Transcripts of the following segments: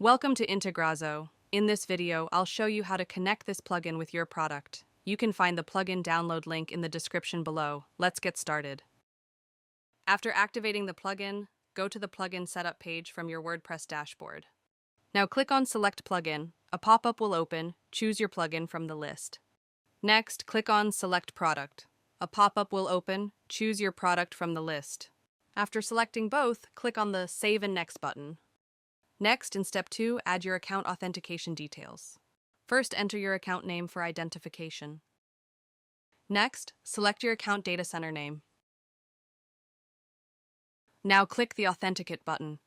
Welcome to Integrazo. In this video, I'll show you how to connect this plugin with your product. You can find the plugin download link in the description below. Let's get started. After activating the plugin, go to the plugin setup page from your WordPress dashboard. Now click on Select Plugin. A pop-up will open. Choose your plugin from the list. Next, click on Select Product. A pop-up will open. Choose your product from the list. After selecting both, click on the Save and Next button. Next, in Step 2, add your account authentication details. First, enter your account name for identification. Next, select your account data center name. Now click the Authenticate button.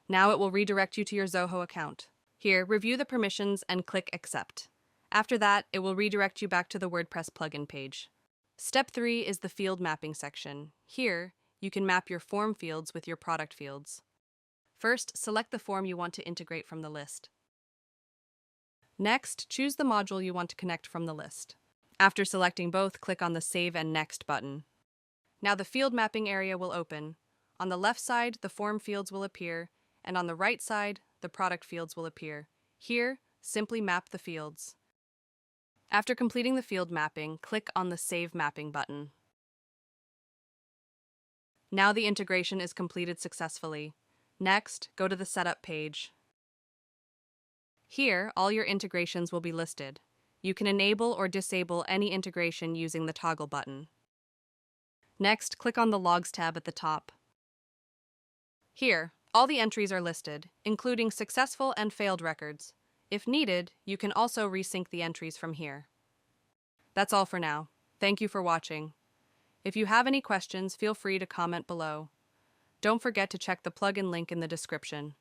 Now it will redirect you to your Zoho account. Here, review the permissions and click Accept. After that, it will redirect you back to the WordPress plugin page. Step 3 is the field mapping section. Here, you can map your form fields with your product fields. First, select the form you want to integrate from the list. Next, choose the module you want to connect from the list. After selecting both, click on the Save and Next button. Now the field mapping area will open. On the left side, the form fields will appear, and on the right side, the product fields will appear. Here, simply map the fields. After completing the field mapping, click on the Save Mapping button. Now the integration is completed successfully. Next, go to the Setup page. Here, all your integrations will be listed. You can enable or disable any integration using the toggle button. Next, click on the Logs tab at the top. Here, all the entries are listed, including successful and failed records. If needed, you can also resync the entries from here. That's all for now. Thank you for watching. If you have any questions, feel free to comment below. Don't forget to check the plugin link in the description.